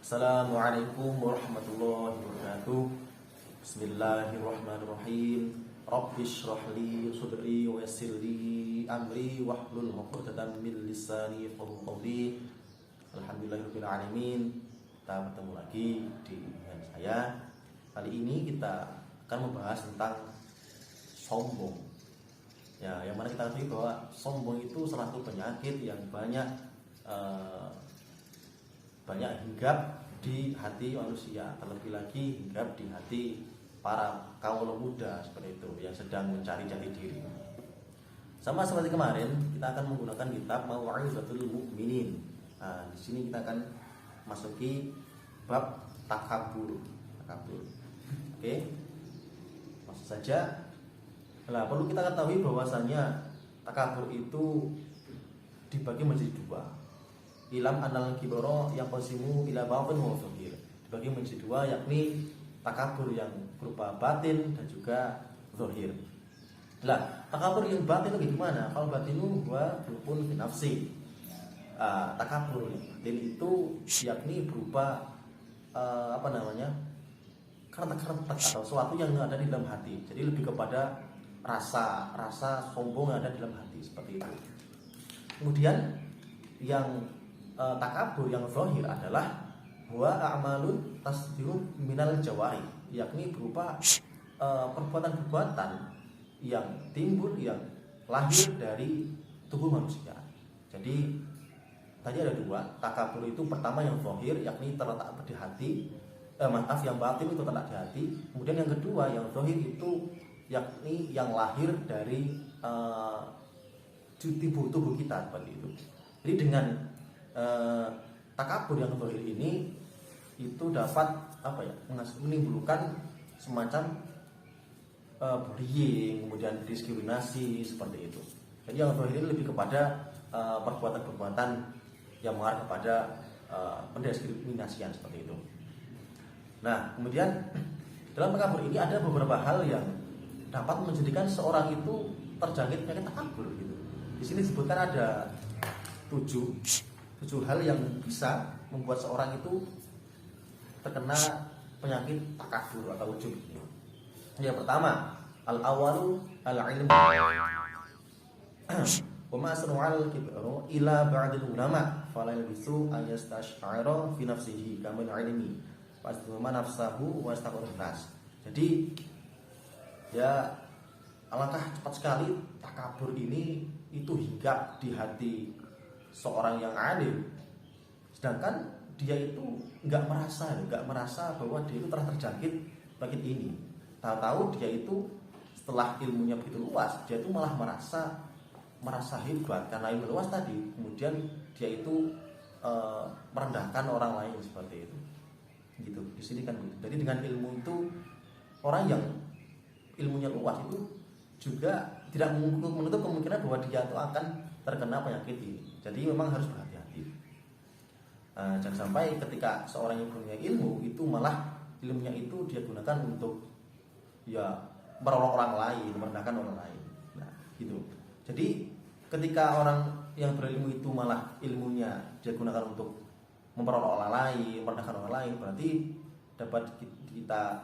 Assalamualaikum warahmatullahi wabarakatuh. Bismillahirrahmanirrahim. Rabbi shrah li sadri wa yassir li amri wahlul 'uqdatam min lisani yafqahu qawli. Alhamdulillahirabbil alamin. Kita bertemu lagi di saya. Kali ini kita akan membahas tentang sombong. Ya, yang mana kita ketahui bahwa sombong itu salah satu penyakit yang banyak hinggap di hati manusia, terlebih lagi hinggap di hati para kaum muda seperti itu yang sedang mencari jati diri. Sama seperti kemarin, kita akan menggunakan kitab Mau'izatul Mu'minin. Nah, di sini kita akan masuki bab takabur. Oke. Maksud saja, nah, perlu kita ketahui bahwasanya takabur itu dibagi menjadi dua. Ilam anal kibaro yang qasimu ila batin wa zahir. Dibagi menjadi dua, yakni takabur yang berupa batin dan juga zahir. Lah, takabur yang batin itu gimana? Kalau batin itu berpun fi nafsi. Takabur yang batin itu yakni berupa kerentak-kerentak atau sesuatu yang ada di dalam hati. Jadi lebih kepada rasa sombong yang ada di dalam hati seperti itu. Kemudian yang takabur yang zahir adalah wa a'malun tasdiru minal jawari, yakni berupa perbuatan-perbuatan yang timbul, yang lahir dari tubuh manusia. Jadi tadi ada dua, takabur itu pertama yang zahir, yakni terletak di hati, yang batin itu terletak di hati. Kemudian yang kedua yang zahir itu yakni yang lahir dari tubuh kita seperti itu. Jadi dengan takabur yang zahir ini itu dapat menimbulkan semacam bullying, kemudian diskriminasi seperti itu. Jadi yang zahir ini lebih kepada perbuatan-perbuatan yang mengarah kepada pendiskriminasian seperti itu. Nah, kemudian dalam takabur ini ada beberapa hal yang dapat menjadikan seorang itu terjangkit penyakit takabur gitu. Di sini disebutkan ada tujuh hal yang bisa membuat seorang itu terkena penyakit takabur atau ujub. Yang pertama, al-awalu al-ilm. Wa ma asra'al kibru ila ba'dil ulama fala yalbisu an yastash'ira fi nafsihi kama al-ilmi fasduma nafsahu wa astaqur nas. Jadi ya alangkah cepat sekali takabur ini itu hinggap di hati seorang yang alim, sedangkan dia itu nggak merasa bahwa dia itu telah terjangkit penyakit ini. Tahu-tahu dia itu setelah ilmunya begitu luas, dia itu malah merasa hebat karena ilmu luas tadi. Kemudian dia itu merendahkan orang lain seperti itu. Gitu. Di sini kan gitu. Jadi dengan ilmu itu orang yang ilmunya luas itu juga tidak menutup kemungkinan bahwa dia itu akan terkena penyakit ini. Jadi memang harus berhati-hati. Jangan sampai ketika seorang yang punya ilmu itu malah ilmunya itu dia gunakan untuk merolok orang lain, merendahkan orang lain. Nah, gitu. Jadi ketika orang yang berilmu itu malah ilmunya dia gunakan untuk memperolok orang lain, merendahkan orang lain, berarti dapat kita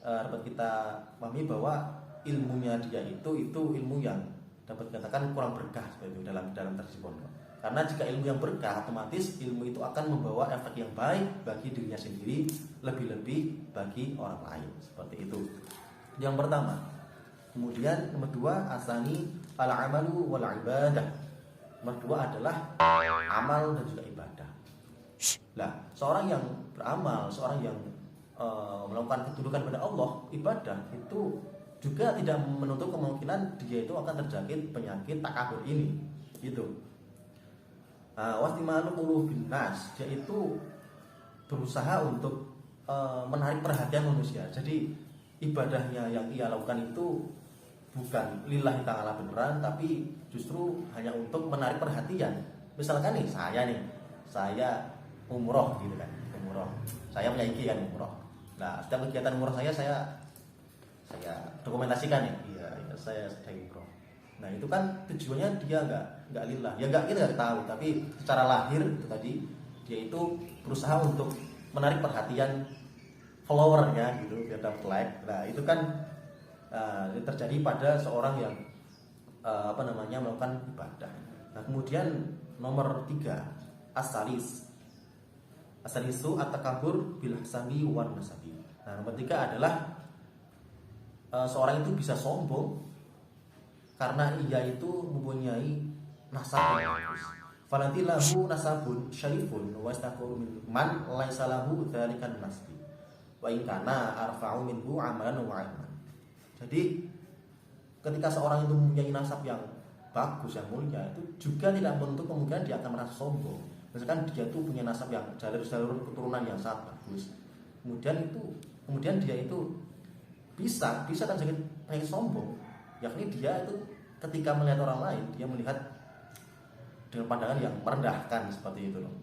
dapat kita pahami bahwa ilmunya dia itu ilmu yang dapat dikatakan kurang berkah seperti itu dalam tradisi pondok. Karena jika ilmu yang berkah, otomatis ilmu itu akan membawa efek yang baik bagi dirinya sendiri, lebih-lebih bagi orang lain seperti itu. Yang pertama. Kemudian nomor dua, asani al-amalu wal ibadah. Nomor dua adalah amal dan juga ibadah. Nah, seorang yang beramal, seorang yang melakukan ketundukan pada Allah, ibadah itu juga tidak menutup kemungkinan dia itu akan terjangkit penyakit takabur ini, gitu. Wastimalu qulubin nas, dia itu berusaha untuk menarik perhatian manusia. Jadi ibadahnya yang ia lakukan itu bukan lillahi ta'ala beneran, tapi justru hanya untuk menarik perhatian. Misalkan nih, saya umroh gitu kan, umroh. Saya punya IG kan umroh. Nah, setiap kegiatan umroh saya dokumentasikan ya. Iya, saya sedang umroh. Nah, itu kan tujuannya dia enggak lillah. Ya enggak, kita enggak tahu, tapi secara lahir itu tadi dia itu berusaha untuk menarik perhatian followernya gitu biar dapat like. Nah itu kan ini terjadi pada seorang yang melakukan ibadah. Nah kemudian nomor 3 asalisu at-takabur bil hasabi wan nasabi. Nah nomor 3 adalah seorang itu bisa sombong karena ia itu mempunyai nasab yang bagus. Falanti lahu nasabun syarifun wa istaquru min man laisa lahu dzalikan nasbi wa in kana arfa'u minhu amalan wa ilman. Jadi ketika seorang itu mempunyai nasab yang bagus, yang mulia, itu juga tidak menutup kemungkinan dia akan merasa sombong. Misalkan dia itu punya nasab yang jalur keturunan yang sangat bagus, kemudian dia itu bisa terjadi pengen sombong, yakni dia itu ketika melihat orang lain dia melihat dengan pandangan yang merendahkan seperti itu loh.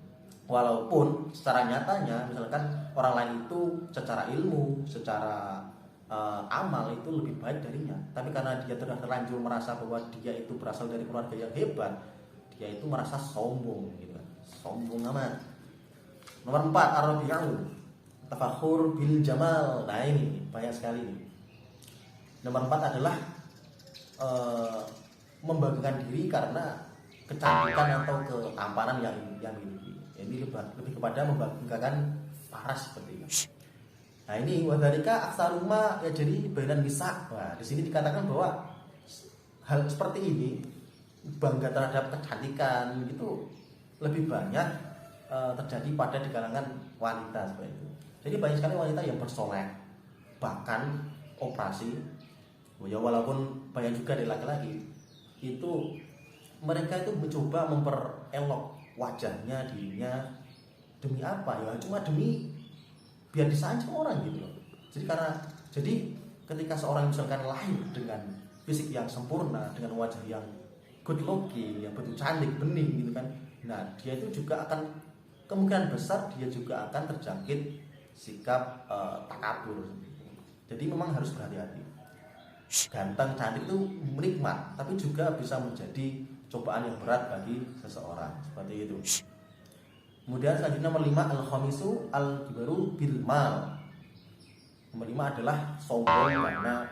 Walaupun secara nyatanya misalkan orang lain itu secara ilmu, secara amal itu lebih baik darinya, tapi karena dia sudah terlanjur merasa bahwa dia itu berasal dari keluarga yang hebat, dia itu merasa sombong gitu kan. Sombong amat. Nomor 4 ar-rabi'u tafakhur bil jamal. Nah ini banyak sekali nih. Nomor 4 adalah membanggakan diri karena kecantikan atau ketampanan yang dimiliki. Ini lebih kepada membanggakan paras seperti itu. Nah ini wadhalika aksaruma ya jadi bainan bisa. Nah di sini dikatakan bahwa hal seperti ini, bangga terhadap kecantikan itu lebih banyak terjadi pada di kalangan wanita seperti itu. Jadi banyak sekali wanita yang bersolek, bahkan operasi. Ya walaupun banyak juga dari laki-laki itu mereka itu mencoba memperelok wajahnya, dirinya demi apa ya? Cuma demi biar disanjung orang gitu loh. Jadi ketika seorang misalkan lahir dengan fisik yang sempurna, dengan wajah yang good looking, yang betul cantik, bening gitu kan. Nah, dia itu juga akan kemungkinan besar dia juga akan terjangkit sikap takabur. Jadi memang harus berhati-hati. Ganteng cantik itu menikmat, tapi juga bisa menjadi cobaan yang berat bagi seseorang. Seperti itu. Kemudian selanjutnya nomor 5 al-khamisu al-kibaru bil mal. Nomor 5 adalah sombong karena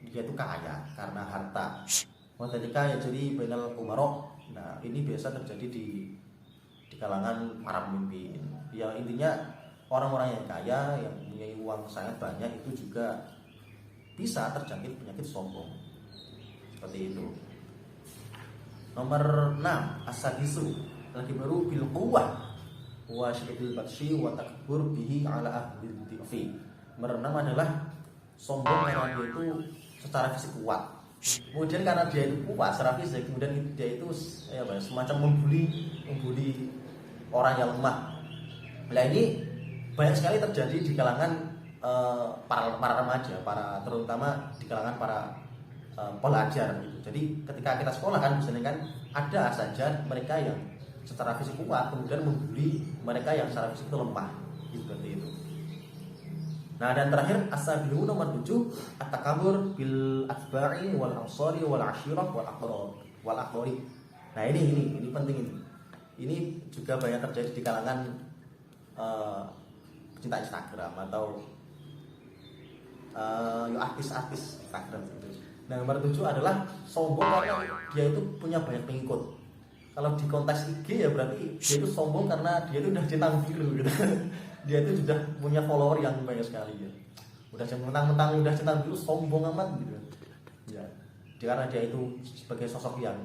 dia itu kaya, karena harta. Ketika ya jadi bainal umarok. Nah, ini biasa terjadi di kalangan para pemimpin. Ya intinya orang-orang yang kaya, yang punya uang sangat banyak itu juga bisa terjangkit penyakit sombong. Seperti itu. Nomor 6 as-sadisu al-kibaru bil quwwah wa syiddatil batshi wa takbur bihi ala ahli dhifi. Nomor 6 adalah sombong karena dia itu secara fisik kuat. Kemudian karena dia itu kuat secara fisik, kemudian dia itu semacam membuli orang yang lemah. Nah ini banyak sekali terjadi di kalangan para remaja, terutama di kalangan para pelajar gitu. Jadi ketika kita sekolah kan misalnya kan ada saja mereka yang secara fisik kuat kemudian membuli mereka yang secara fisik itu lemah seperti itu. Nah dan terakhir as-sabiu nomor 7 at-takabur bil atba'i wal ansari wal ashirah wal aqrari. Nah ini penting ini. Ini juga banyak terjadi di kalangan pecinta Instagram atau artis Instagram gitu. Nah nomor 7 adalah sombong karena dia itu punya banyak pengikut. Kalau di konteks IG ya berarti dia itu sombong karena dia itu udah centang biru gitu. Dia itu sudah punya follower yang banyak sekali ya. Udah mentang-mentang udah centang biru sombong amat gitu. Ya. Karena dia itu sebagai sosok yang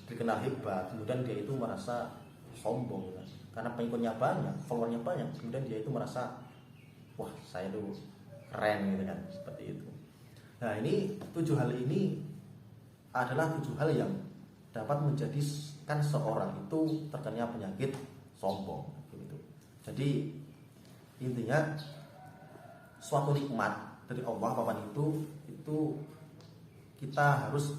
dikenal hebat, kemudian dia itu merasa sombong ya. Karena pengikutnya banyak, followernya banyak, kemudian dia itu merasa wah, saya tuh keren gitu kan, seperti itu. Nah, ini 7 hal ini adalah 7 hal yang dapat menjadikan seorang itu terkena penyakit sombong gitu. Jadi intinya suatu nikmat dari Allah papan itu kita harus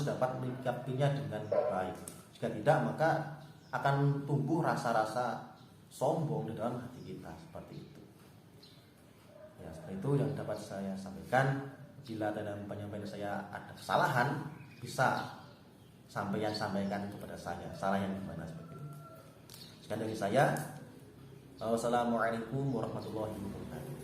dapat menyikapinya dengan baik. Jika tidak maka akan tumbuh rasa-rasa sombong di dalam hati kita seperti itu. Ya, seperti itu yang dapat saya sampaikan. Bila dalam penyampaian saya ada kesalahan, bisa sampeyan sampaikan kepada saya. Salah yang gimana seperti itu. Sekian dari saya. Wassalamualaikum warahmatullahi wabarakatuh.